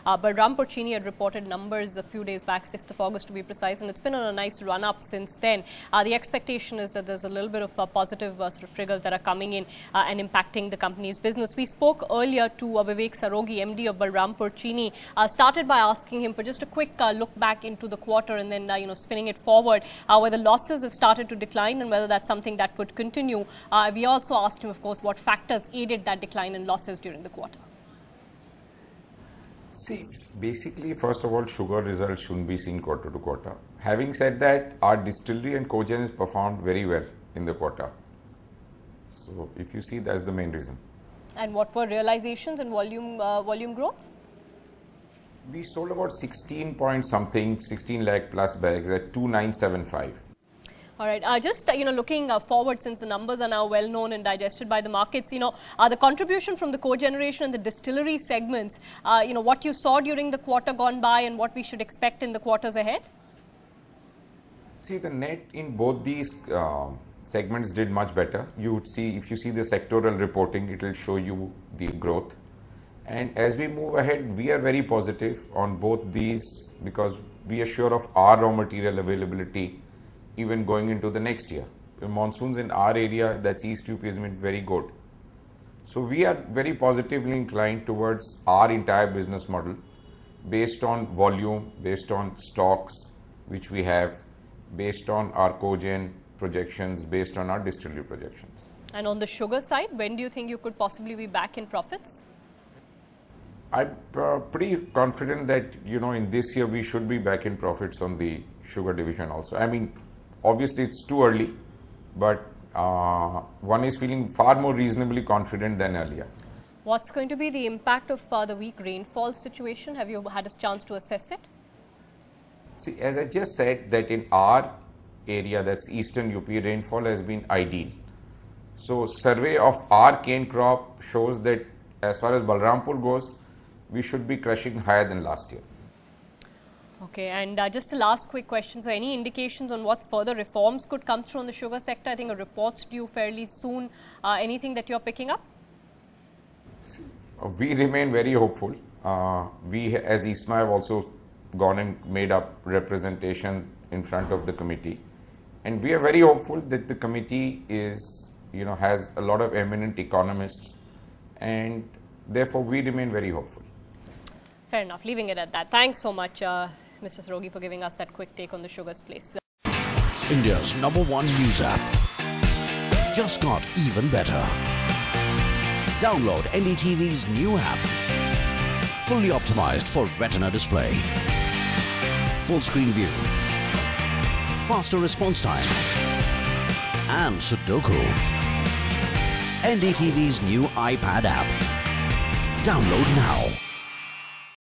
Balrampur Chini had reported numbers a few days back, 6th of August to be precise, and it's been on a nice run up since then. The expectation is that there's a little bit of positive sort of triggers that are coming in and impacting the company's business. We spoke earlier to Vivek Sarogi, MD of Balrampur Chini, started by asking him for just a quick look back into the quarter and then spinning it forward, where the losses have started to decline and whether that's something that could continue. We also asked him, of course, what factors aided that decline in losses during the quarter. See, basically, first of all, sugar results shouldn't be seen quarter to quarter. Having said that, our distillery and cogen has performed very well in the quarter. So, if you see, that's the main reason. And what were realizations and volume growth? We sold about 16 lakh plus bags at 2975. All right. Just looking forward, since the numbers are now well known and digested by the markets, the contribution from the cogeneration and the distillery segments, what you saw during the quarter gone by and what we should expect in the quarters ahead? See, the net in both these segments did much better. You would see, if you see the sectoral reporting, it will show you the growth. And as we move ahead, we are very positive on both these because we are sure of our raw material availability even going into the next year. The monsoons in our area, that's East UP, has been very good. So we are very positively inclined towards our entire business model based on volume, based on stocks which we have, based on our cogen projections, based on our distillery projections. And on the sugar side, when do you think you could possibly be back in profits? I'm pretty confident that, in this year we should be back in profits on the sugar division also. I mean, obviously it's too early, but one is feeling far more reasonably confident than earlier. What's going to be the impact of the weak rainfall situation? Have you had a chance to assess it? See, as I just said, that in our area, that's Eastern UP, rainfall has been ideal. So survey of our cane crop shows that as far as Balrampur goes, we should be crushing higher than last year. Okay, and just a last quick question. So any indications on what further reforms could come through on the sugar sector? I think a report's due fairly soon. Anything that you're picking up? We remain very hopeful. We as ISMA have also gone and made up representation in front of the committee. And we are very hopeful that the committee is, has a lot of eminent economists, and therefore we remain very hopeful. Fair enough. Leaving it at that. Thanks so much, Mr. Sarogi, for giving us that quick take on the sugar's place. India's #1 news app just got even better. Download NDTV's new app. Fully optimized for retina display. Full screen view. Faster response time. And Sudoku. NDTV's new iPad app. Download now.